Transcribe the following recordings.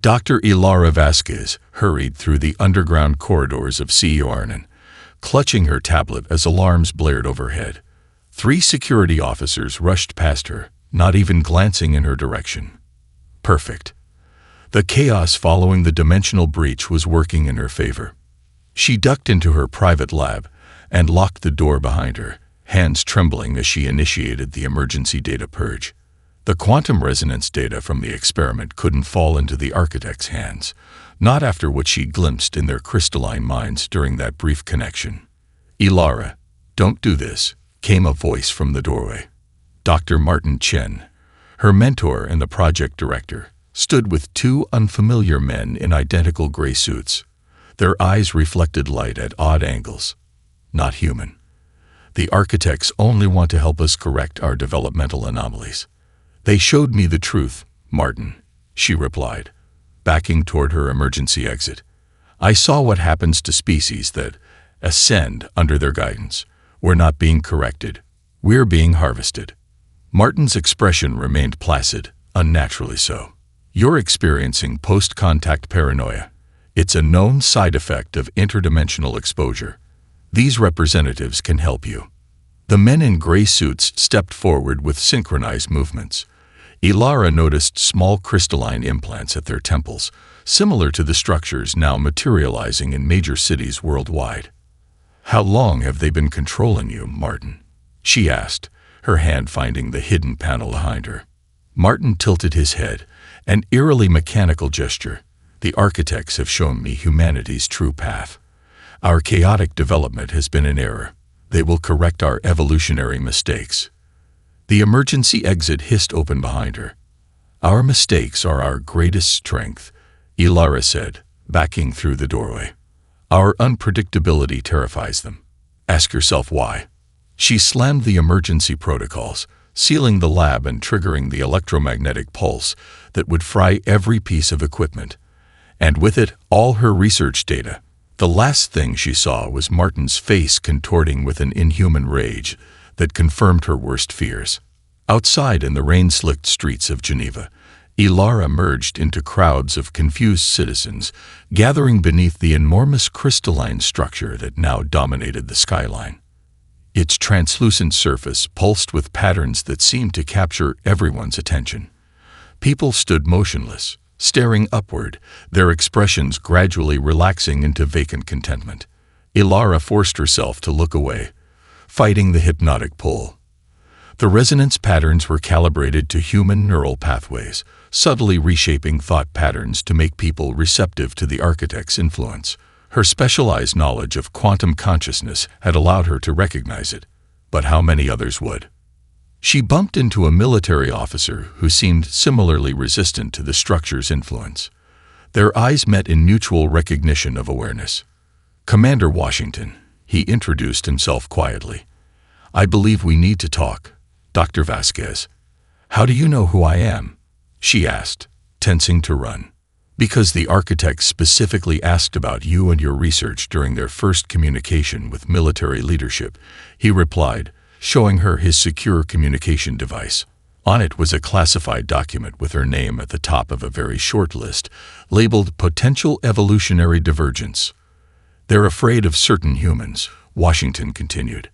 Dr. Ilara Vasquez hurried through the underground corridors of CEO Arnon, clutching her tablet as alarms blared overhead. 3 security officers rushed past her, not even glancing in her direction. Perfect. The chaos following the dimensional breach was working in her favor. She ducked into her private lab and locked the door behind her, hands trembling as she initiated the emergency data purge. The quantum resonance data from the experiment couldn't fall into the architect's hands, not after what she glimpsed in their crystalline minds during that brief connection. "Ilara, don't do this," came a voice from the doorway. Dr. Martin Chen, her mentor and the project director, stood with 2 unfamiliar men in identical gray suits. Their eyes reflected light at odd angles. Not human. "The architects only want to help us correct our developmental anomalies." "They showed me the truth, Martin," she replied, backing toward her emergency exit. "I saw what happens to species that ascend under their guidance. We're not being corrected. We're being harvested." Martin's expression remained placid, unnaturally so. "You're experiencing post-contact paranoia. It's a known side effect of interdimensional exposure. These representatives can help you." The men in gray suits stepped forward with synchronized movements. Ilara noticed small crystalline implants at their temples, similar to the structures now materializing in major cities worldwide. "How long have they been controlling you, Martin?" she asked, her hand finding the hidden panel behind her. Martin tilted his head, an eerily mechanical gesture. "The architects have shown me humanity's true path. Our chaotic development has been an error. They will correct our evolutionary mistakes." The emergency exit hissed open behind her. "Our mistakes are our greatest strength," Ilara said, backing through the doorway. "Our unpredictability terrifies them. Ask yourself why." She slammed the emergency protocols, sealing the lab and triggering the electromagnetic pulse that would fry every piece of equipment. And with it, all her research data. The last thing she saw was Martin's face contorting with an inhuman rage that confirmed her worst fears. Outside in the rain-slicked streets of Geneva, Ilara merged into crowds of confused citizens, gathering beneath the enormous crystalline structure that now dominated the skyline. Its translucent surface pulsed with patterns that seemed to capture everyone's attention. People stood motionless, staring upward, their expressions gradually relaxing into vacant contentment. Ilara forced herself to look away, fighting the hypnotic pull. The resonance patterns were calibrated to human neural pathways, subtly reshaping thought patterns to make people receptive to the architect's influence. Her specialized knowledge of quantum consciousness had allowed her to recognize it, but how many others would? She bumped into a military officer who seemed similarly resistant to the structure's influence. Their eyes met in mutual recognition of awareness. "Commander Washington," he introduced himself quietly. "I believe we need to talk, Dr. Vasquez." "How do you know who I am?" she asked, tensing to run. "Because the architects specifically asked about you and your research during their first communication with military leadership," he replied, showing her his secure communication device. On it was a classified document with her name at the top of a very short list, labeled Potential Evolutionary Divergence. "They're afraid of certain humans," Washington continued.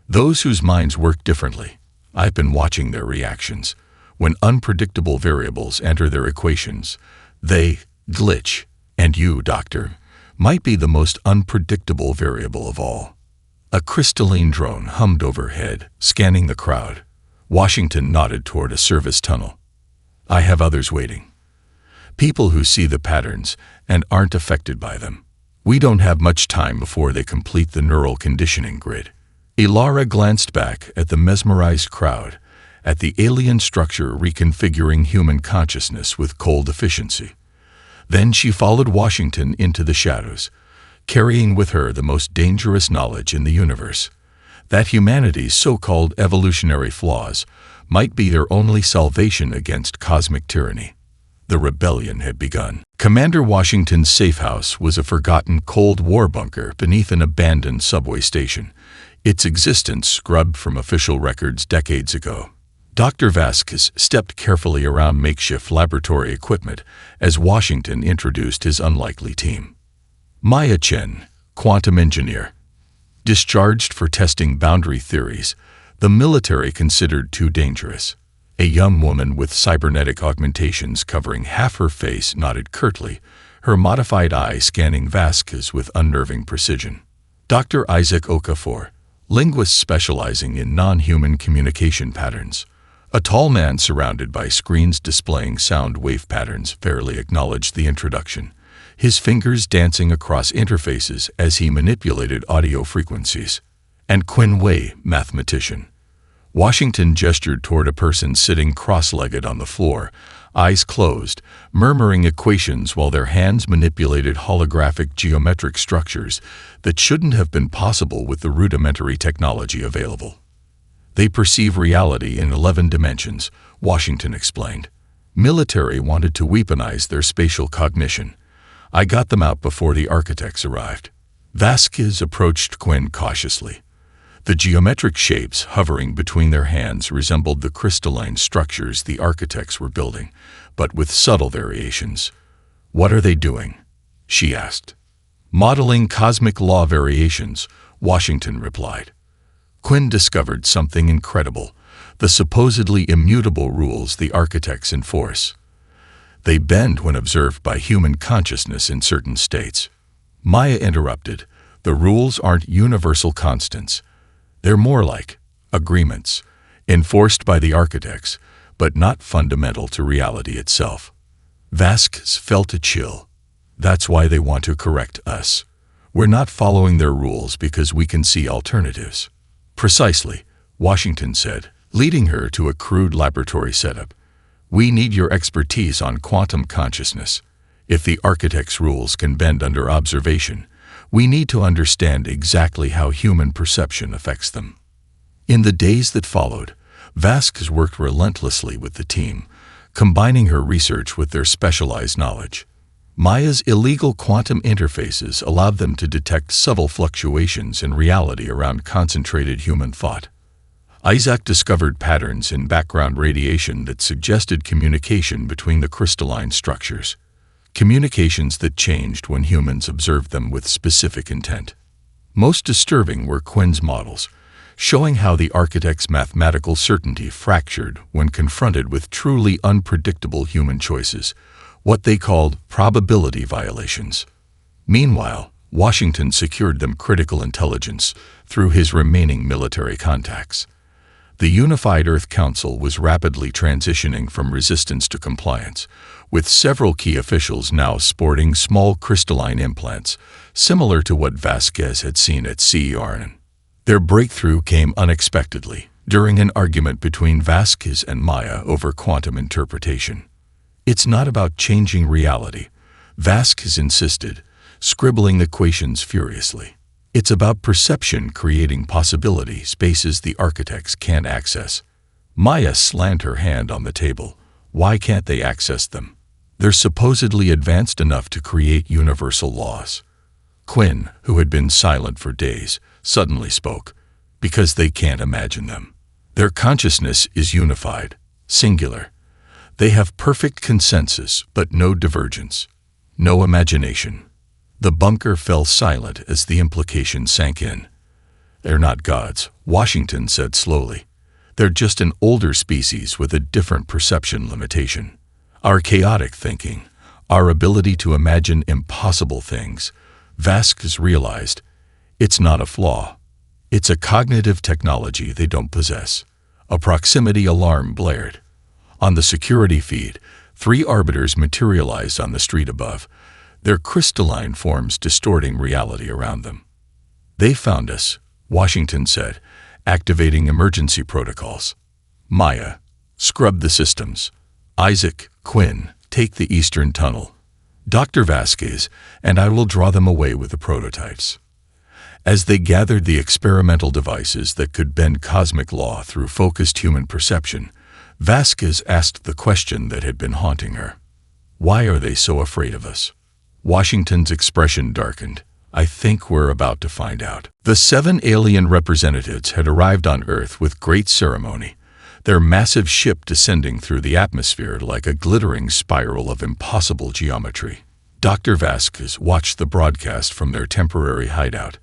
"Those whose minds work differently. I've been watching their reactions. When unpredictable variables enter their equations, they glitch. And you, Doctor, might be the most unpredictable variable of all." A crystalline drone hummed overhead, scanning the crowd. Washington nodded toward a service tunnel. "I have others waiting. People who see the patterns and aren't affected by them. We don't have much time before they complete the neural conditioning grid." Ilara glanced back at the mesmerized crowd, at the alien structure reconfiguring human consciousness with cold efficiency. Then she followed Washington into the shadows, carrying with her the most dangerous knowledge in the universe, that humanity's so-called evolutionary flaws might be their only salvation against cosmic tyranny. The rebellion had begun. Commander Washington's safe house was a forgotten Cold War bunker beneath an abandoned subway station, its existence scrubbed from official records decades ago. Dr. Vasquez stepped carefully around makeshift laboratory equipment as Washington introduced his unlikely team. Maya Chen, quantum engineer. Discharged for testing boundary theories, the military considered too dangerous. A young woman with cybernetic augmentations covering half her face nodded curtly, her modified eye scanning Vasquez with unnerving precision. Dr. Isaac Okafor, linguist specializing in non-human communication patterns. A tall man surrounded by screens displaying sound wave patterns fairly acknowledged the introduction, his fingers dancing across interfaces as he manipulated audio frequencies. And Quinn Wei, mathematician. Washington gestured toward a person sitting cross-legged on the floor, eyes closed, murmuring equations while their hands manipulated holographic geometric structures that shouldn't have been possible with the rudimentary technology available. They perceive reality in 11 dimensions, Washington explained. Military wanted to weaponize their spatial cognition. I got them out before the architects arrived. Vasquez approached Quinn cautiously. The geometric shapes hovering between their hands resembled the crystalline structures the architects were building, but with subtle variations. "What are they doing?" she asked. "Modeling cosmic law variations," Washington replied. Quinn discovered something incredible, the supposedly immutable rules the architects enforce. They bend when observed by human consciousness in certain states. Maya interrupted. The rules aren't universal constants. They're more like agreements, enforced by the architects, but not fundamental to reality itself. Vasquez felt a chill. That's why they want to correct us. We're not following their rules because we can see alternatives. Precisely, Washington said, leading her to a crude laboratory setup. We need your expertise on quantum consciousness. If the architect's rules can bend under observation, we need to understand exactly how human perception affects them. In the days that followed, Vasquez worked relentlessly with the team, combining her research with their specialized knowledge. Maya's illegal quantum interfaces allowed them to detect subtle fluctuations in reality around concentrated human thought. Isaac discovered patterns in background radiation that suggested communication between the crystalline structures. Communications that changed when humans observed them with specific intent. Most disturbing were Quinn's models, showing how the architect's mathematical certainty fractured when confronted with truly unpredictable human choices, what they called probability violations. Meanwhile, Washington secured them critical intelligence through his remaining military contacts. The Unified Earth Council was rapidly transitioning from resistance to compliance, with several key officials now sporting small crystalline implants, similar to what Vasquez had seen at CERN. Their breakthrough came unexpectedly, during an argument between Vasquez and Maya over quantum interpretation. It's not about changing reality, Vasquez insisted, scribbling equations furiously. It's about perception creating possibility spaces the architects can't access. Maya slammed her hand on the table. Why can't they access them? They're supposedly advanced enough to create universal laws. Quinn, who had been silent for days, suddenly spoke. Because they can't imagine them. Their consciousness is unified, singular. They have perfect consensus, but no divergence, no imagination. The bunker fell silent as the implication sank in. They're not gods, Washington said slowly. They're just an older species with a different perception limitation. Our chaotic thinking, our ability to imagine impossible things, Vasquez realized, it's not a flaw. It's a cognitive technology they don't possess. A proximity alarm blared. On the security feed, 3 arbiters materialized on the street above, their crystalline forms distorting reality around them. They found us, Washington said, activating emergency protocols. Maya, scrub the systems. Isaac, Quinn, take the Eastern Tunnel. Dr. Vasquez and I will draw them away with the prototypes. As they gathered the experimental devices that could bend cosmic law through focused human perception, Vasquez asked the question that had been haunting her. Why are they so afraid of us? Washington's expression darkened. I think we're about to find out. The 7 alien representatives had arrived on Earth with great ceremony, their massive ship descending through the atmosphere like a glittering spiral of impossible geometry. Dr. Vasquez watched the broadcast from their temporary hideout,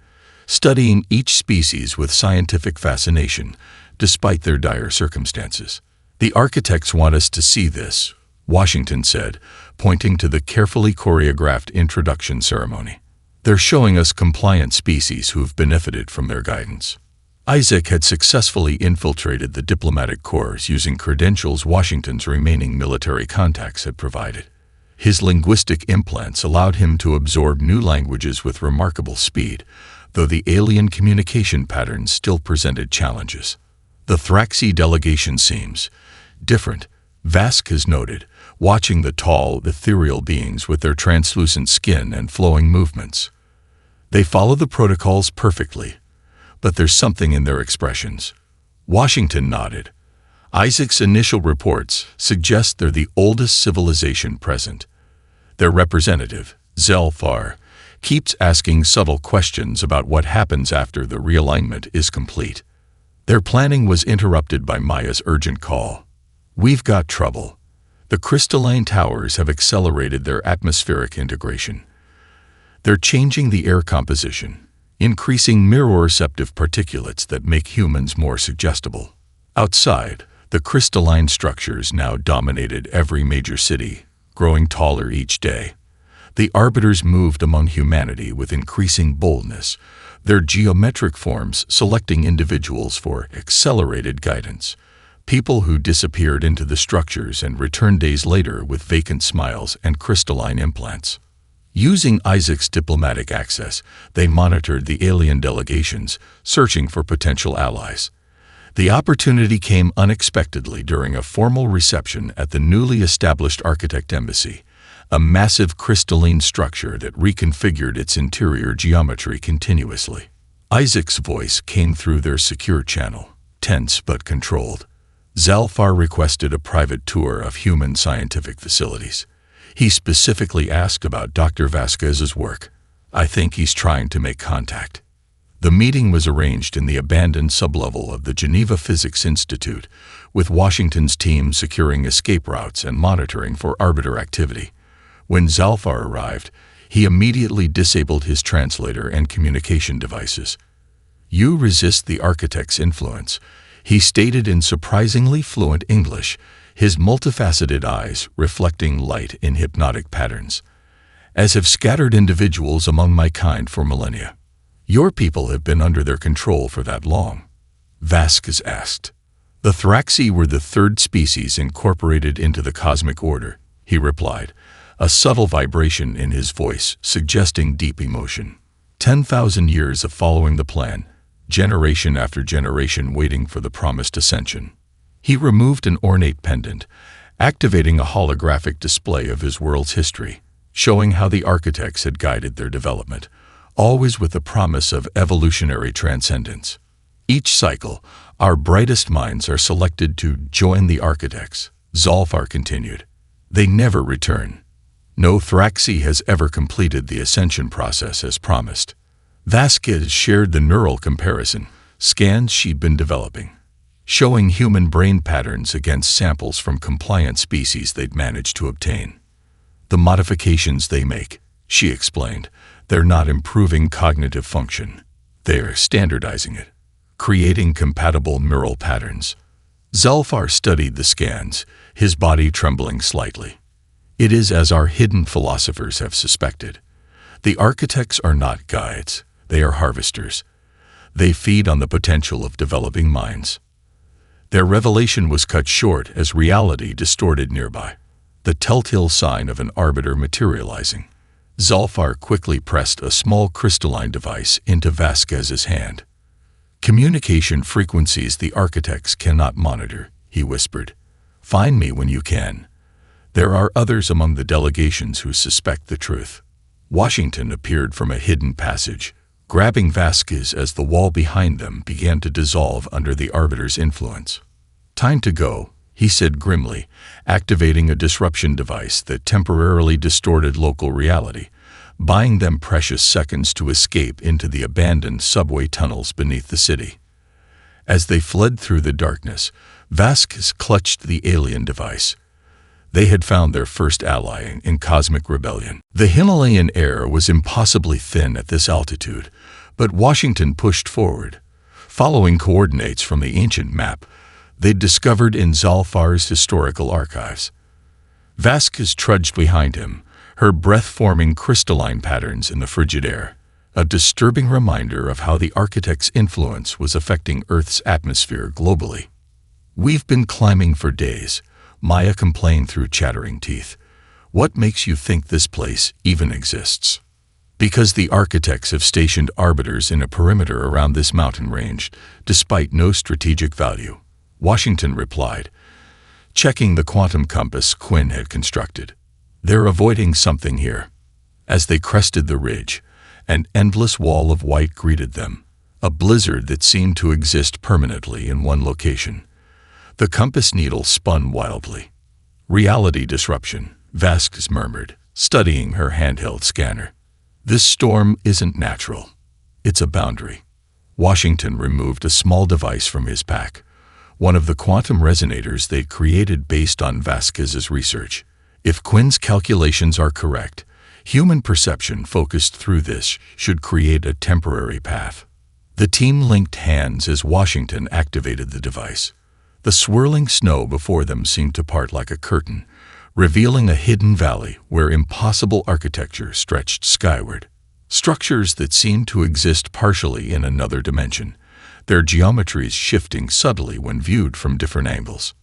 studying each species with scientific fascination, despite their dire circumstances. "The architects want us to see this," Washington said, pointing to the carefully choreographed introduction ceremony. "They're showing us compliant species who've benefited from their guidance." Isaac had successfully infiltrated the diplomatic corps using credentials Washington's remaining military contacts had provided. His linguistic implants allowed him to absorb new languages with remarkable speed, though the alien communication patterns still presented challenges. "The Thraxi delegation seems different," Vasquez noted, watching the tall, ethereal beings with their translucent skin and flowing movements. "They follow the protocols perfectly, but there's something in their expressions." Washington nodded. Isaac's initial reports suggest they're the oldest civilization present. Their representative, Zelfar, keeps asking subtle questions about what happens after the realignment is complete. Their planning was interrupted by Maya's urgent call. "We've got trouble. The crystalline towers have accelerated their atmospheric integration. They're changing the air composition, increasing mirror-receptive particulates that make humans more suggestible." Outside, the crystalline structures now dominated every major city, growing taller each day. The arbiters moved among humanity with increasing boldness, their geometric forms selecting individuals for accelerated guidance, people who disappeared into the structures and returned days later with vacant smiles and crystalline implants. Using Isaac's diplomatic access, they monitored the alien delegations, searching for potential allies. The opportunity came unexpectedly during a formal reception at the newly established Architect Embassy, a massive crystalline structure that reconfigured its interior geometry continuously. Isaac's voice came through their secure channel, tense but controlled. Zalfar requested a private tour of human scientific facilities. He specifically asked about Dr. Vasquez's work. "I think he's trying to make contact." The meeting was arranged in the abandoned sublevel of the Geneva Physics Institute, with Washington's team securing escape routes and monitoring for arbiter activity. When Zalfar arrived, he immediately disabled his translator and communication devices. "You resist the architect's influence," he stated in surprisingly fluent English, his multifaceted eyes reflecting light in hypnotic patterns. "As have scattered individuals among my kind for millennia." "Your people have been under their control for that long?" Vasquez asked. "The Thraxi were the third species incorporated into the cosmic order," he replied, a subtle vibration in his voice suggesting deep emotion. 10,000 years of following the plan, generation after generation waiting for the promised ascension. He removed an ornate pendant, activating a holographic display of his world's history, showing how the architects had guided their development, always with the promise of evolutionary transcendence. "Each cycle, our brightest minds are selected to join the architects," Zalfar continued. "They never return. No Thraxi has ever completed the ascension process as promised." Vasquez shared the neural comparison scans she'd been developing, showing human brain patterns against samples from compliant species they'd managed to obtain. "The modifications they make," she explained, "they're not improving cognitive function. They're standardizing it, creating compatible neural patterns." Zalfar studied the scans, his body trembling slightly. "It is as our hidden philosophers have suspected. The architects are not guides, they are harvesters. They feed on the potential of developing minds." Their revelation was cut short as reality distorted nearby, the telltale sign of an arbiter materializing. Zalfar quickly pressed a small crystalline device into Vasquez's hand. "Communication frequencies the architects cannot monitor," he whispered. "Find me when you can. There are others among the delegations who suspect the truth." Washington appeared from a hidden passage, grabbing Vasquez as the wall behind them began to dissolve under the arbiter's influence. "Time to go," he said grimly, activating a disruption device that temporarily distorted local reality, buying them precious seconds to escape into the abandoned subway tunnels beneath the city. As they fled through the darkness, Vasquez clutched the alien device. They had found their first ally in cosmic rebellion. The Himalayan air was impossibly thin at this altitude, but Washington pushed forward. Following coordinates from the ancient map they'd discovered in Zalfar's historical archives. Vasquez trudged behind him, her breath forming crystalline patterns in the frigid air, a disturbing reminder of how the architect's influence was affecting Earth's atmosphere globally. "We've been climbing for days," Maya complained through chattering teeth. "What makes you think this place even exists?" "Because the architects have stationed arbiters in a perimeter around this mountain range, despite no strategic value," Washington replied, checking the quantum compass Quinn had constructed. "They're avoiding something here." As they crested the ridge, an endless wall of white greeted them, a blizzard that seemed to exist permanently in one location. The compass needle spun wildly. "Reality disruption," Vasquez murmured, studying her handheld scanner. "This storm isn't natural. It's a boundary." Washington removed a small device from his pack, one of the quantum resonators they'd created based on Vasquez's research. If Quinn's calculations are correct, human perception focused through this should create a temporary path. The team linked hands as Washington activated the device. The swirling snow before them seemed to part like a curtain, revealing a hidden valley where impossible architecture stretched skyward. Structures that seemed to exist partially in another dimension, their geometries shifting subtly when viewed from different angles.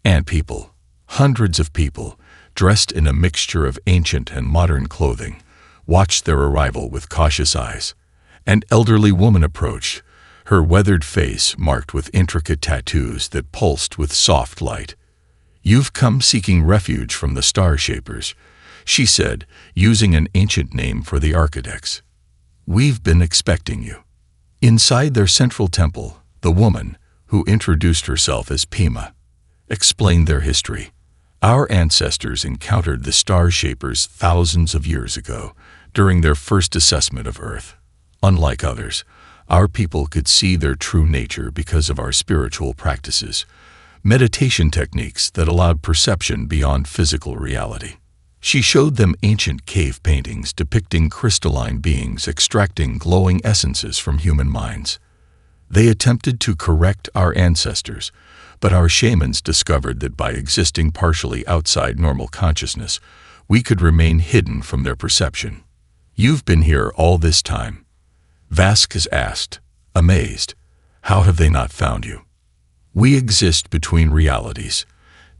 And people, hundreds of people, dressed in a mixture of ancient and modern clothing, watched their arrival with cautious eyes. An elderly woman approached, her weathered face marked with intricate tattoos that pulsed with soft light. "You've come seeking refuge from the Star Shapers," she said, using an ancient name for the architects. "We've been expecting you." Inside their central temple, the woman, who introduced herself as Pima, explained their history. "Our ancestors encountered the Star Shapers thousands of years ago, during their first assessment of Earth. Unlike others, our people could see their true nature because of our spiritual practices, meditation techniques that allowed perception beyond physical reality." She showed them ancient cave paintings depicting crystalline beings extracting glowing essences from human minds. "They attempted to correct our ancestors, but our shamans discovered that by existing partially outside normal consciousness, we could remain hidden from their perception." "You've been here all this time?" Vasquez asked, amazed. "How have they not found you?" "We exist between realities,"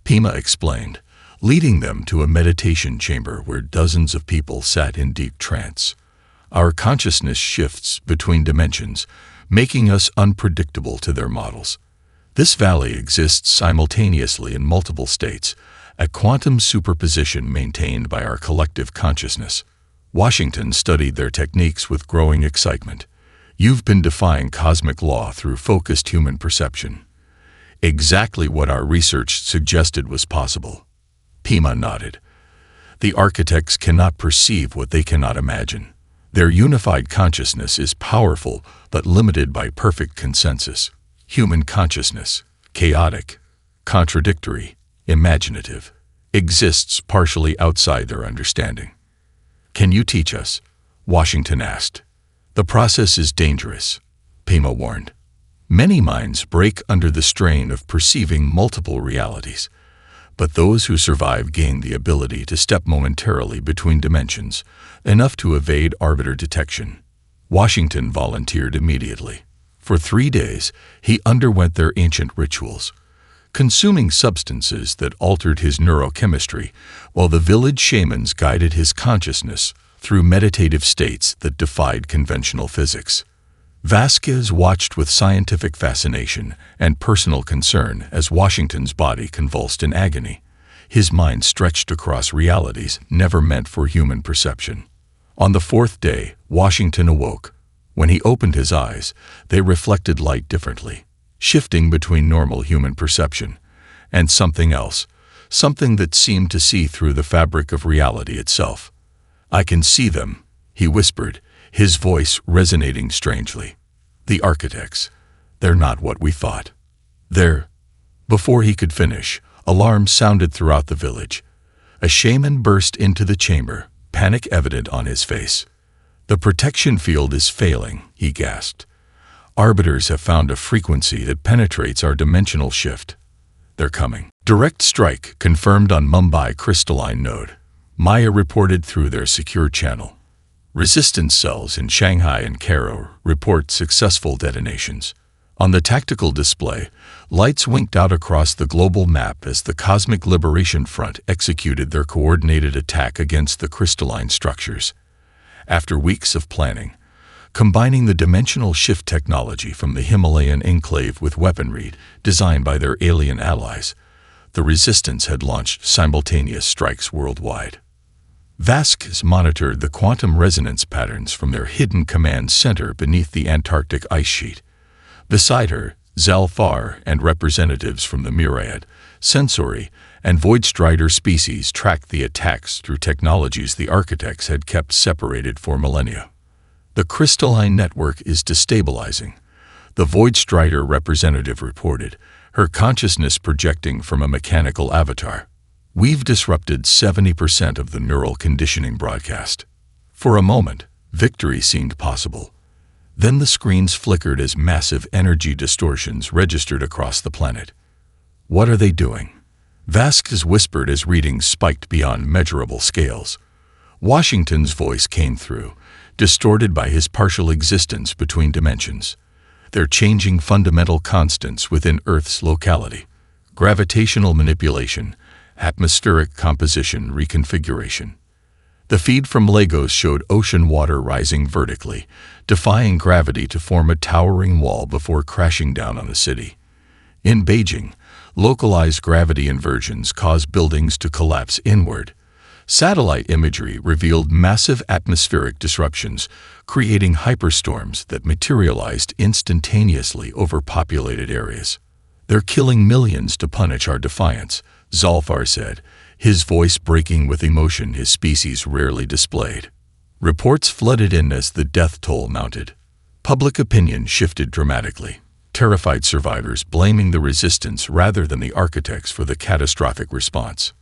Pima explained, leading them to a meditation chamber where dozens of people sat in deep trance. "Our consciousness shifts between dimensions, making us unpredictable to their models. This valley exists simultaneously in multiple states, a quantum superposition maintained by our collective consciousness." Washington studied their techniques with growing excitement. "You've been defying cosmic law through focused human perception." "Exactly what our research suggested was possible." Pima nodded. "The architects cannot perceive what they cannot imagine. Their unified consciousness is powerful but limited by perfect consensus. Human consciousness, chaotic, contradictory, imaginative, exists partially outside their understanding." "Can you teach us?" Washington asked. "The process is dangerous," Pima warned. "Many minds break under the strain of perceiving multiple realities, but those who survive gain the ability to step momentarily between dimensions, enough to evade arbiter detection." Washington volunteered immediately. For 3 days, he underwent their ancient rituals, consuming substances that altered his neurochemistry, while the village shamans guided his consciousness through meditative states that defied conventional physics. Vasquez watched with scientific fascination and personal concern as Washington's body convulsed in agony, his mind stretched across realities never meant for human perception. On the 4th day, Washington awoke. When he opened his eyes, they reflected light differently, shifting between normal human perception and something else, something that seemed to see through the fabric of reality itself. "I can see them," he whispered, his voice resonating strangely. "The architects. They're not what we thought. They're Before he could finish, alarms sounded throughout the village. A shaman burst into the chamber, panic evident on his face. "The protection field is failing," he gasped. "Arbiters have found a frequency that penetrates our dimensional shift. They're coming." Direct strike confirmed on Mumbai crystalline node. Maya reported through their secure channel. Resistance cells in Shanghai and Cairo report successful detonations. On the tactical display, lights winked out across the global map as the Cosmic Liberation Front executed their coordinated attack against the crystalline structures. After weeks of planning, combining the dimensional shift technology from the Himalayan enclave with weaponry designed by their alien allies, the Resistance had launched simultaneous strikes worldwide. Vasquez monitored the quantum resonance patterns from their hidden command center beneath the Antarctic ice sheet. Beside her, Zalfar and representatives from the Myriad, Sensory, and Void Strider species tracked the attacks through technologies the architects had kept separated for millennia. "The crystalline network is destabilizing," the Void Strider representative reported, her consciousness projecting from a mechanical avatar. "We've disrupted 70% of the neural conditioning broadcast." For a moment, victory seemed possible. Then the screens flickered as massive energy distortions registered across the planet. "What are they doing?" Vasquez whispered as readings spiked beyond measurable scales. Washington's voice came through, distorted by his partial existence between dimensions. "They're changing fundamental constants within Earth's locality. Gravitational manipulation, atmospheric composition reconfiguration." The feed from Lagos showed ocean water rising vertically, defying gravity to form a towering wall before crashing down on the city. In Beijing, localized gravity inversions caused buildings to collapse inward. Satellite imagery revealed massive atmospheric disruptions, creating hyperstorms that materialized instantaneously over populated areas. "They're killing millions to punish our defiance," Zalfar said, his voice breaking with emotion his species rarely displayed. Reports flooded in as the death toll mounted. Public opinion shifted dramatically, terrified survivors blaming the Resistance rather than the architects for the catastrophic response.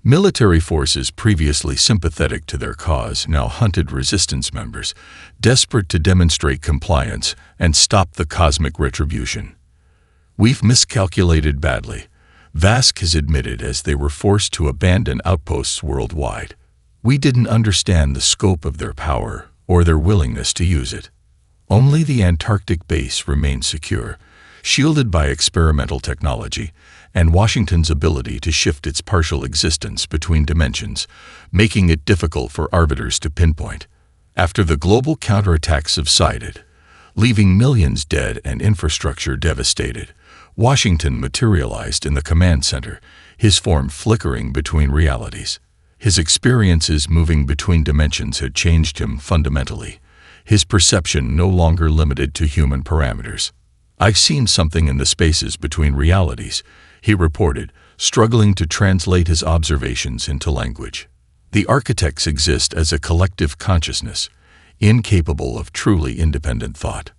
Military forces previously sympathetic to their cause now hunted Resistance members, desperate to demonstrate compliance and stop the cosmic retribution. "We've miscalculated badly," Vasquez admitted as they were forced to abandon outposts worldwide. "We didn't understand the scope of their power or their willingness to use it." Only the Antarctic base remained secure, shielded by experimental technology and Washington's ability to shift its partial existence between dimensions, making it difficult for arbiters to pinpoint. After the global counterattack subsided, leaving millions dead and infrastructure devastated, Washington materialized in the command center, his form flickering between realities. His experiences moving between dimensions had changed him fundamentally, his perception no longer limited to human parameters. "I've seen something in the spaces between realities," he reported, struggling to translate his observations into language. "The architects exist as a collective consciousness, incapable of truly independent thought.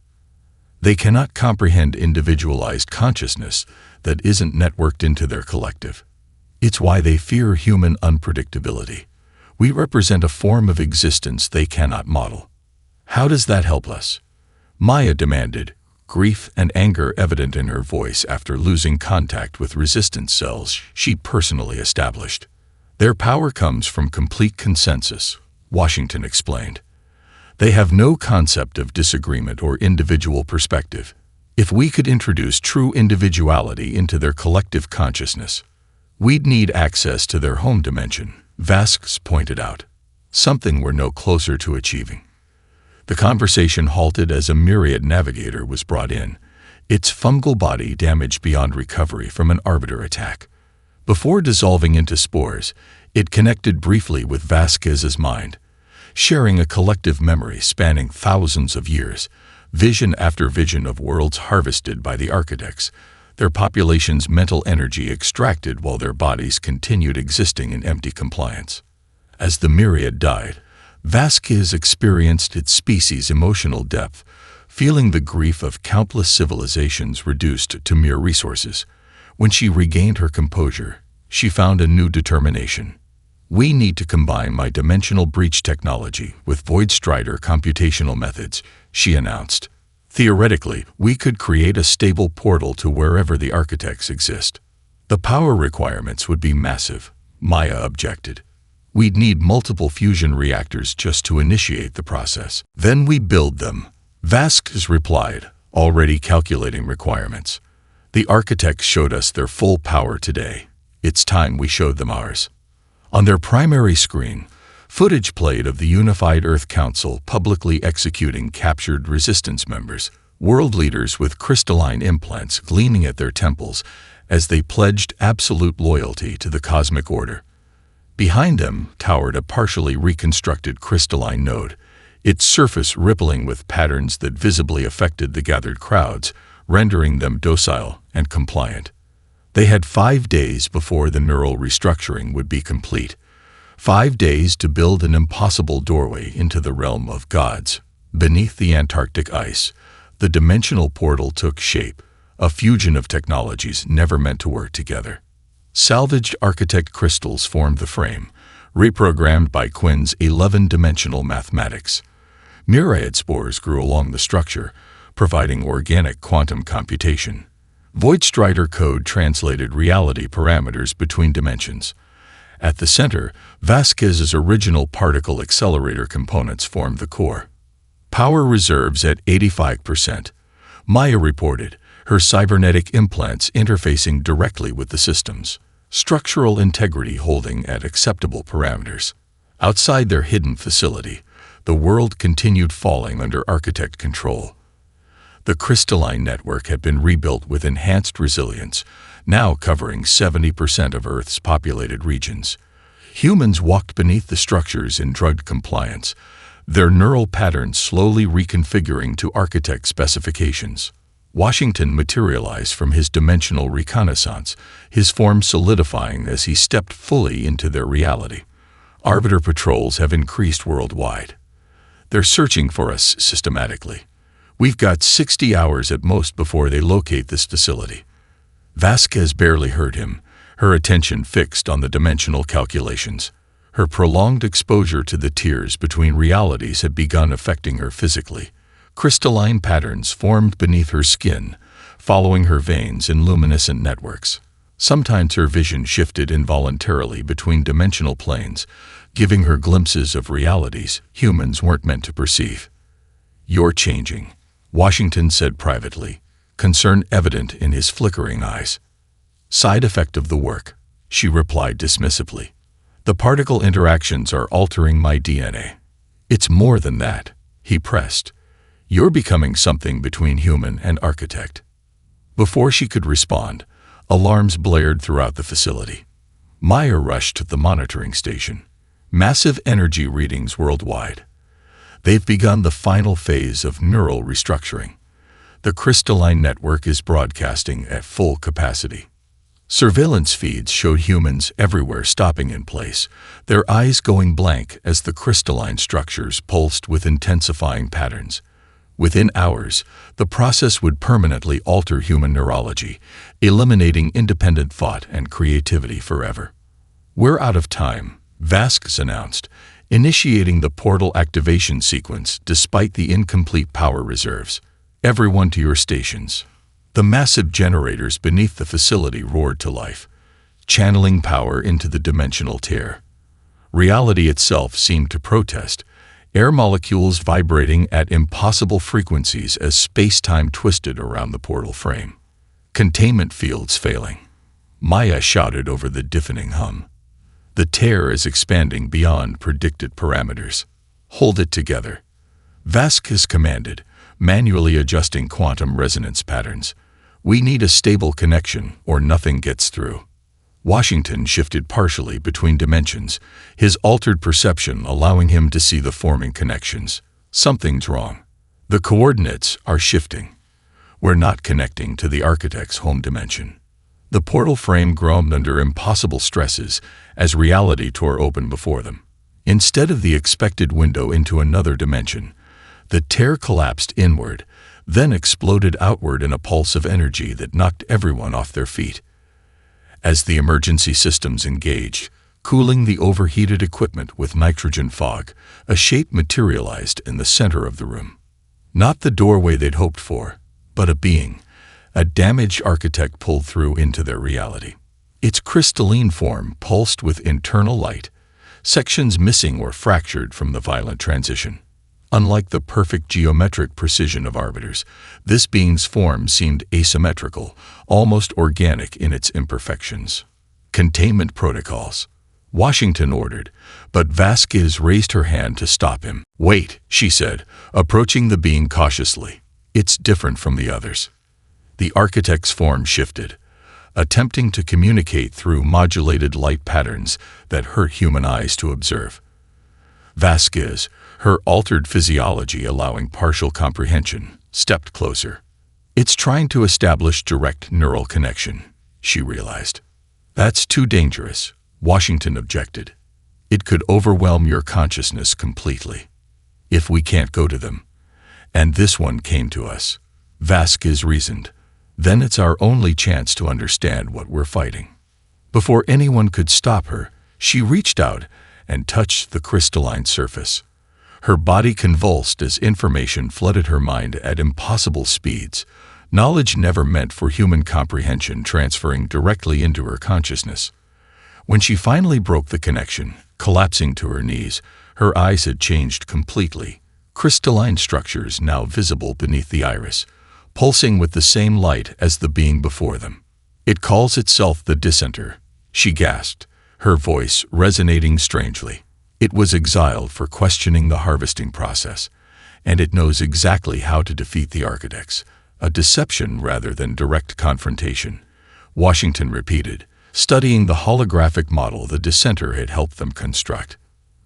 They cannot comprehend individualized consciousness that isn't networked into their collective. It's why they fear human unpredictability. We represent a form of existence they cannot model." "How does that help us?" Maya demanded, grief and anger evident in her voice after losing contact with Resistance cells she personally established. "Their power comes from complete consensus," Washington explained. "They have no concept of disagreement or individual perspective. If we could introduce true individuality into their collective consciousness, we'd need access to their home dimension," Vasquez pointed out, "something we're no closer to achieving." The conversation halted as a Myriad navigator was brought in, its fungal body damaged beyond recovery from an arbiter attack. Before dissolving into spores, it connected briefly with Vasquez's mind, sharing a collective memory spanning thousands of years, vision after vision of worlds harvested by the architects, their population's mental energy extracted while their bodies continued existing in empty compliance. As the Myriad died, Vasquez experienced its species' emotional depth, feeling the grief of countless civilizations reduced to mere resources. When she regained her composure, she found a new determination. "We need to combine my dimensional breach technology with Void Strider computational methods," she announced. "Theoretically, we could create a stable portal to wherever the architects exist." "The power requirements would be massive," Maya objected. "We'd need multiple fusion reactors just to initiate the process. Then we build them," Vasquez replied, already calculating requirements. "The architects showed us their full power today. It's time we showed them ours." On their primary screen, footage played of the Unified Earth Council publicly executing captured resistance members, world leaders with crystalline implants gleaming at their temples as they pledged absolute loyalty to the cosmic order. Behind them towered a partially reconstructed crystalline node, its surface rippling with patterns that visibly affected the gathered crowds, rendering them docile and compliant. They had 5 days before the neural restructuring would be complete. 5 days to build an impossible doorway into the realm of gods. Beneath the Antarctic ice, the dimensional portal took shape, a fusion of technologies never meant to work together. Salvaged architect crystals formed the frame, reprogrammed by Quinn's 11-dimensional mathematics. Myriad spores grew along the structure, providing organic quantum computation. Void Strider code translated reality parameters between dimensions. At the center, Vasquez's original particle accelerator components formed the core. "Power reserves at 85%, Maya reported, her cybernetic implants interfacing directly with the systems. Structural integrity holding at acceptable parameters. Outside their hidden facility, the world continued falling under architect control. The crystalline network had been rebuilt with enhanced resilience, now covering 70% of Earth's populated regions. Humans walked beneath the structures in drugged compliance, their neural patterns slowly reconfiguring to architect specifications. Washington materialized from his dimensional reconnaissance, his form solidifying as he stepped fully into their reality. Arbiter patrols have increased worldwide. They're searching for us systematically. We've got 60 hours at most before they locate this facility." Vasquez barely heard him, her attention fixed on the dimensional calculations. Her prolonged exposure to the tiers between realities had begun affecting her physically. Crystalline patterns formed beneath her skin, following her veins in luminescent networks. Sometimes her vision shifted involuntarily between dimensional planes, giving her glimpses of realities humans weren't meant to perceive. "You're changing," Washington said privately, concern evident in his flickering eyes. "Side effect of the work," she replied dismissively. "The particle interactions are altering my DNA." "It's more than that," he pressed. "You're becoming something between human and architect." Before she could respond, alarms blared throughout the facility. Maya rushed to the monitoring station. Massive energy readings worldwide. They've begun the final phase of neural restructuring. The crystalline network is broadcasting at full capacity. Surveillance feeds showed humans everywhere stopping in place, their eyes going blank as the crystalline structures pulsed with intensifying patterns. Within hours, the process would permanently alter human neurology, eliminating independent thought and creativity forever. "We're out of time," Vasquez announced, initiating the portal activation sequence despite the incomplete power reserves. "Everyone to your stations." The massive generators beneath the facility roared to life, channeling power into the dimensional tear. Reality itself seemed to protest, air molecules vibrating at impossible frequencies as space-time twisted around the portal frame. "Containment fields failing," Maya shouted over the deafening hum. "The tear is expanding beyond predicted parameters. Hold it together," Vasquez commanded, manually adjusting quantum resonance patterns. "We need a stable connection or nothing gets through." Washington shifted partially between dimensions, his altered perception allowing him to see the forming connections. "Something's wrong. The coordinates are shifting. We're not connecting to the architect's home dimension." The portal frame groaned under impossible stresses as reality tore open before them. Instead of the expected window into another dimension, the tear collapsed inward, then exploded outward in a pulse of energy that knocked everyone off their feet. As the emergency systems engaged, cooling the overheated equipment with nitrogen fog, a shape materialized in the center of the room. Not the doorway they'd hoped for, but a being. A damaged architect pulled through into their reality. Its crystalline form pulsed with internal light, sections missing or fractured from the violent transition. Unlike the perfect geometric precision of arbiters, this being's form seemed asymmetrical, almost organic in its imperfections. Containment protocols, Washington ordered, but Vasquez raised her hand to stop him. "Wait," she said, approaching the being cautiously. "It's different from the others." The architect's form shifted, attempting to communicate through modulated light patterns that hurt human eyes to observe. Vasquez, her altered physiology allowing partial comprehension, stepped closer. "It's trying to establish direct neural connection," she realized. "That's too dangerous," Washington objected. "It could overwhelm your consciousness completely. If we can't go to them, and this one came to us," Vasquez reasoned, "then it's our only chance to understand what we're fighting." Before anyone could stop her, she reached out and touched the crystalline surface. Her body convulsed as information flooded her mind at impossible speeds, knowledge never meant for human comprehension transferring directly into her consciousness. When she finally broke the connection, collapsing to her knees, her eyes had changed completely, crystalline structures now visible beneath the iris, pulsing with the same light as the being before them. "It calls itself the Dissenter," she gasped, her voice resonating strangely. "It was exiled for questioning the harvesting process, and it knows exactly how to defeat the architects. A deception rather than direct confrontation," Washington repeated, studying the holographic model the Dissenter had helped them construct.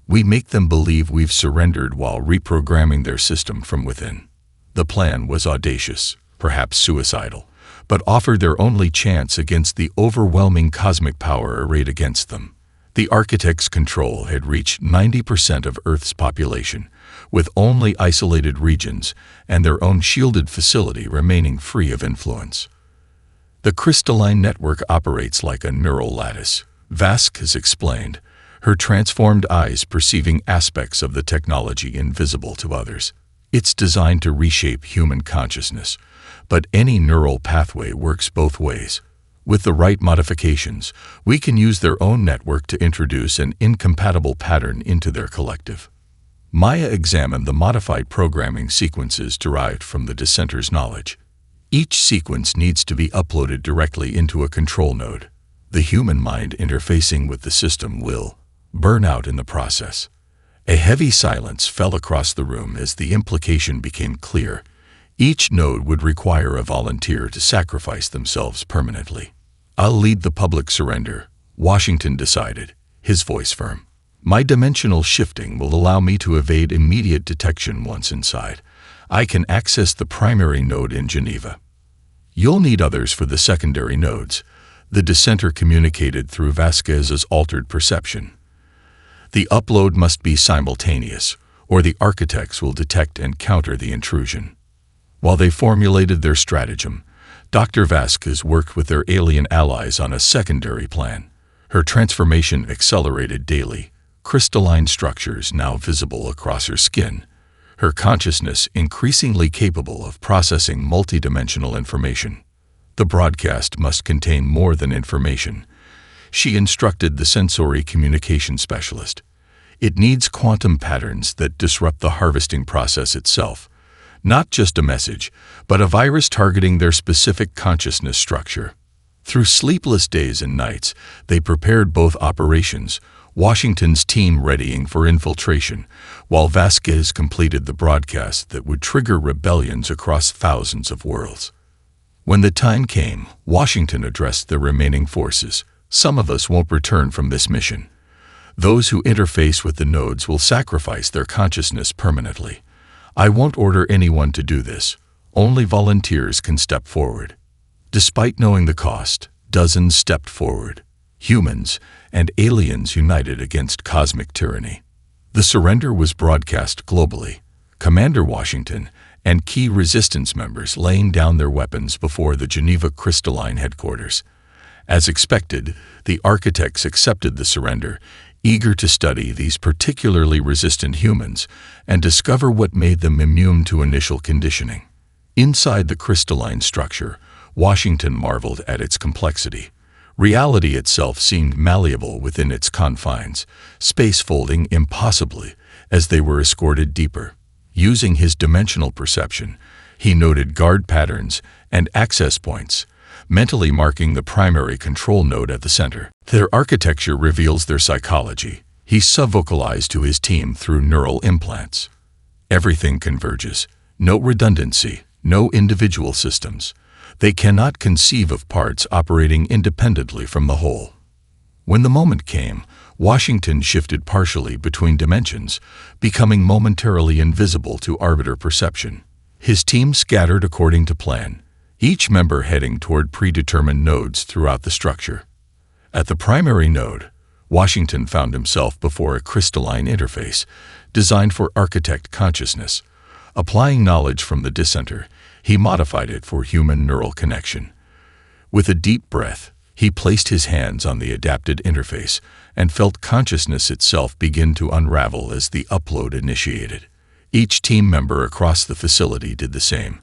"We make them believe we've surrendered while reprogramming their system from within." The plan was audacious, perhaps suicidal, but offered their only chance against the overwhelming cosmic power arrayed against them. The architects' control had reached 90% of Earth's population, with only isolated regions and their own shielded facility remaining free of influence. "The crystalline network operates like a neural lattice," Vasquez explained, her transformed eyes perceiving aspects of the technology invisible to others. "It's designed to reshape human consciousness, but any neural pathway works both ways. With the right modifications, we can use their own network to introduce an incompatible pattern into their collective." Maya examined the modified programming sequences derived from the Dissenter's knowledge. Each sequence needs to be uploaded directly into a control node. The human mind interfacing with the system will burn out in the process. A heavy silence fell across the room as the implication became clear. Each node would require a volunteer to sacrifice themselves permanently. "I'll lead the public surrender," Washington decided, his voice firm. "My dimensional shifting will allow me to evade immediate detection once inside. I can access the primary node in Geneva. You'll need others for the secondary nodes," the Dissenter communicated through Vasquez's altered perception. "The upload must be simultaneous, or the architects will detect and counter the intrusion." While they formulated their stratagem, Dr. Vasquez worked with their alien allies on a secondary plan. Her transformation accelerated daily, crystalline structures now visible across her skin, her consciousness increasingly capable of processing multidimensional information. "The broadcast must contain more than information," she instructed the sensory communication specialist. "It needs quantum patterns that disrupt the harvesting process itself. Not just a message, but a virus targeting their specific consciousness structure." Through sleepless days and nights, they prepared both operations, Washington's team readying for infiltration, while Vasquez completed the broadcast that would trigger rebellions across thousands of worlds. When the time came, Washington addressed the remaining forces. "Some of us won't return from this mission. Those who interface with the nodes will sacrifice their consciousness permanently. I won't order anyone to do this. Only volunteers can step forward." Despite knowing the cost, dozens stepped forward. Humans and aliens united against cosmic tyranny. The surrender was broadcast globally. Commander Washington and key resistance members laying down their weapons before the Geneva crystalline headquarters. As expected, the architects accepted the surrender, eager to study these particularly resistant humans and discover what made them immune to initial conditioning. Inside the crystalline structure, Washington marveled at its complexity. Reality itself seemed malleable within its confines, space folding impossibly as they were escorted deeper. Using his dimensional perception, he noted guard patterns and access points, mentally marking the primary control node at the center. Their architecture reveals their psychology. He subvocalized to his team through neural implants. Everything converges. No redundancy, no individual systems. They cannot conceive of parts operating independently from the whole. When the moment came, Washington shifted partially between dimensions, becoming momentarily invisible to arbiter perception. His team scattered according to plan, each member heading toward predetermined nodes throughout the structure. At the primary node, Washington found himself before a crystalline interface designed for architect consciousness. Applying knowledge from the dissenter, he modified it for human neural connection. With a deep breath, he placed his hands on the adapted interface and felt consciousness itself begin to unravel as the upload initiated. Each team member across the facility did the same,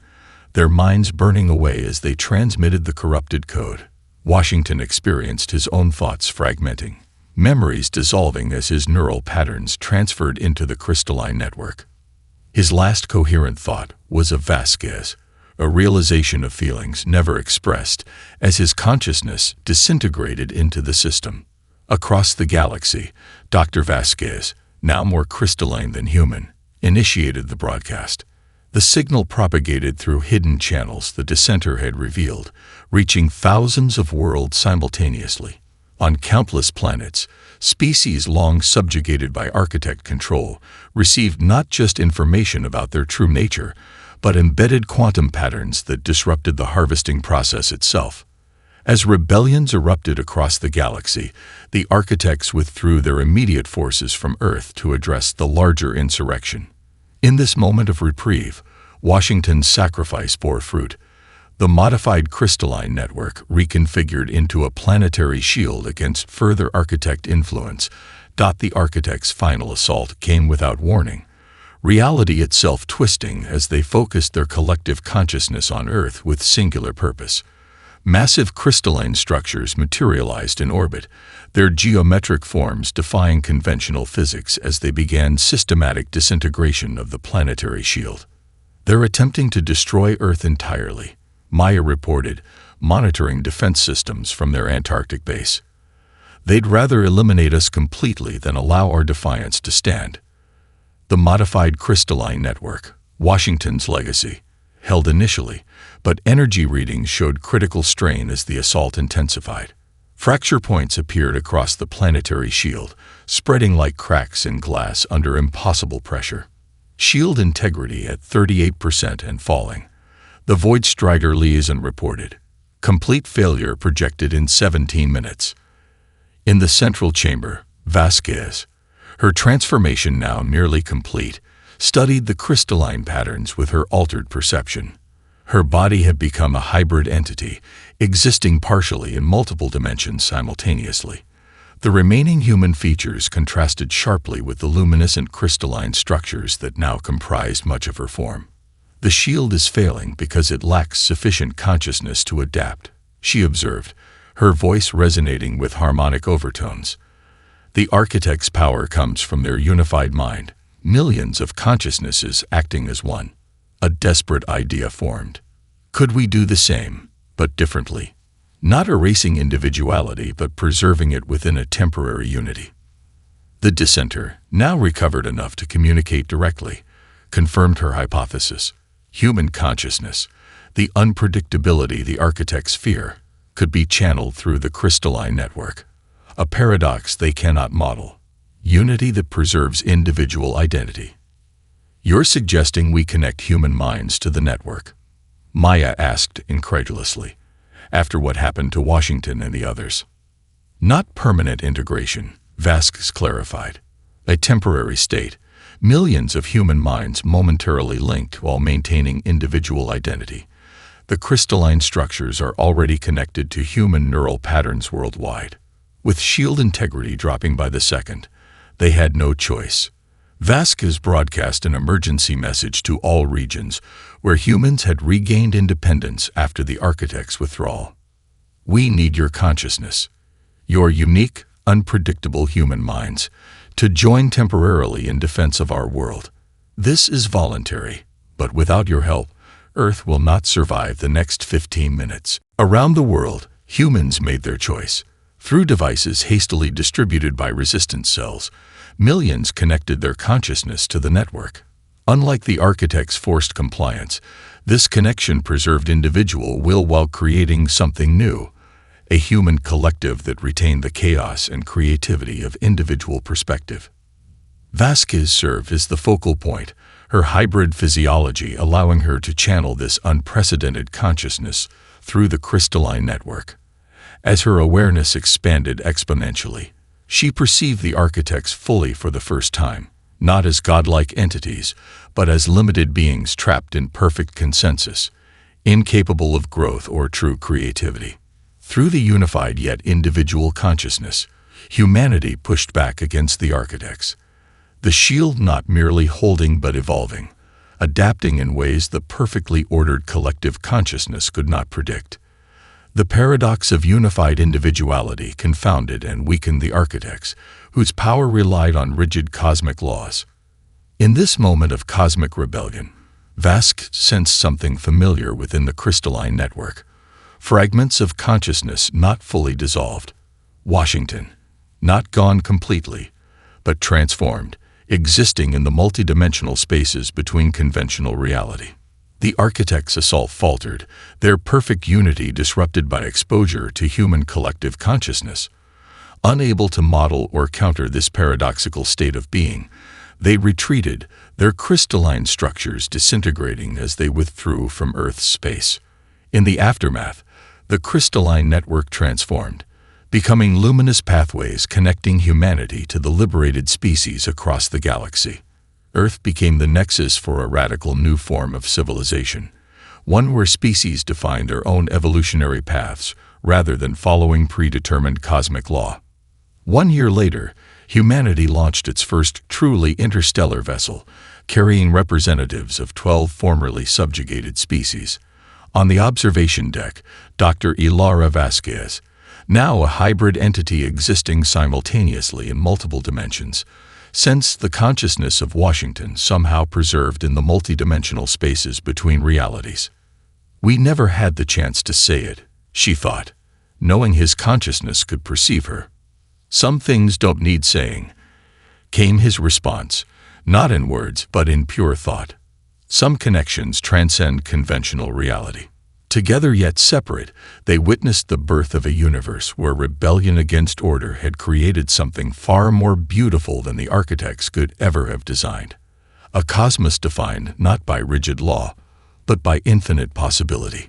their minds burning away as they transmitted the corrupted code. Washington experienced his own thoughts fragmenting, memories dissolving as his neural patterns transferred into the crystalline network. His last coherent thought was of Vasquez, a realization of feelings never expressed as his consciousness disintegrated into the system. Across the galaxy, Dr. Vasquez, now more crystalline than human, initiated the broadcast. The signal propagated through hidden channels the dissenter had revealed, reaching thousands of worlds simultaneously. On countless planets, species long subjugated by architect control received not just information about their true nature, but embedded quantum patterns that disrupted the harvesting process itself. As rebellions erupted across the galaxy, the architects withdrew their immediate forces from Earth to address the larger insurrection. In this moment of reprieve, Washington's sacrifice bore fruit. The modified crystalline network, reconfigured into a planetary shield against further architect influence, the architects' final assault came without warning, reality itself twisting as they focused their collective consciousness on Earth with singular purpose. Massive crystalline structures materialized in orbit, their geometric forms defying conventional physics as they began systematic disintegration of the planetary shield. They're attempting to destroy Earth entirely, Maya reported, monitoring defense systems from their Antarctic base. They'd rather eliminate us completely than allow our defiance to stand. The modified crystalline network, Washington's legacy, held initially, but energy readings showed critical strain as the assault intensified. Fracture points appeared across the planetary shield, spreading like cracks in glass under impossible pressure. Shield integrity at 38% and falling. The Void Strider liaison reported. Complete failure projected in 17 minutes. In the central chamber, Vasquez, her transformation now nearly complete, studied the crystalline patterns with her altered perception. Her body had become a hybrid entity, existing partially in multiple dimensions simultaneously. The remaining human features contrasted sharply with the luminescent crystalline structures that now comprised much of her form. The shield is failing because it lacks sufficient consciousness to adapt, she observed, her voice resonating with harmonic overtones. The architect's power comes from their unified mind, millions of consciousnesses acting as one. A desperate idea formed. Could we do the same, but differently? Not erasing individuality, but preserving it within a temporary unity. The dissenter, now recovered enough to communicate directly, confirmed her hypothesis. Human consciousness, the unpredictability the architects fear, could be channeled through the crystalline network. A paradox they cannot model. Unity that preserves individual identity. You're suggesting we connect human minds to the network? Maya asked incredulously, after what happened to Washington and the others. Not permanent integration, Vasquez clarified. A temporary state, millions of human minds momentarily linked while maintaining individual identity. The crystalline structures are already connected to human neural patterns worldwide. With shield integrity dropping by the second, they had no choice. Vasquez broadcast an emergency message to all regions where humans had regained independence after the Architects' withdrawal. We need your consciousness, your unique, unpredictable human minds, to join temporarily in defense of our world. This is voluntary, but without your help, Earth will not survive the next 15 minutes. Around the world, humans made their choice. Through devices hastily distributed by resistance cells, millions connected their consciousness to the network. Unlike the Architects' forced compliance, this connection preserved individual will while creating something new, a human collective that retained the chaos and creativity of individual perspective. Vasquez served as the focal point, her hybrid physiology allowing her to channel this unprecedented consciousness through the crystalline network. As her awareness expanded exponentially, she perceived the Architects fully for the first time, not as godlike entities, but as limited beings trapped in perfect consensus, incapable of growth or true creativity. Through the unified yet individual consciousness, humanity pushed back against the Architects. The shield not merely holding but evolving, adapting in ways the perfectly ordered collective consciousness could not predict. The paradox of unified individuality confounded and weakened the Architects, whose power relied on rigid cosmic laws. In this moment of cosmic rebellion, Vasquez sensed something familiar within the crystalline network. Fragments of consciousness not fully dissolved. Washington, not gone completely, but transformed, existing in the multidimensional spaces between conventional reality. The Architects' assault faltered, their perfect unity disrupted by exposure to human collective consciousness. Unable to model or counter this paradoxical state of being, they retreated, their crystalline structures disintegrating as they withdrew from Earth's space. In the aftermath, the crystalline network transformed, becoming luminous pathways connecting humanity to the liberated species across the galaxy. Earth became the nexus for a radical new form of civilization, one where species define their own evolutionary paths rather than following predetermined cosmic law. 1 year later, humanity launched its first truly interstellar vessel, carrying representatives of 12 formerly subjugated species. On the observation deck, Dr. Ilara Vasquez, now a hybrid entity existing simultaneously in multiple dimensions, sensed the consciousness of Washington somehow preserved in the multidimensional spaces between realities. We never had the chance to say it, she thought, knowing his consciousness could perceive her. Some things don't need saying, came his response, not in words but in pure thought. Some connections transcend conventional reality. Together yet separate, they witnessed the birth of a universe where rebellion against order had created something far more beautiful than the Architects could ever have designed. A cosmos defined not by rigid law, but by infinite possibility.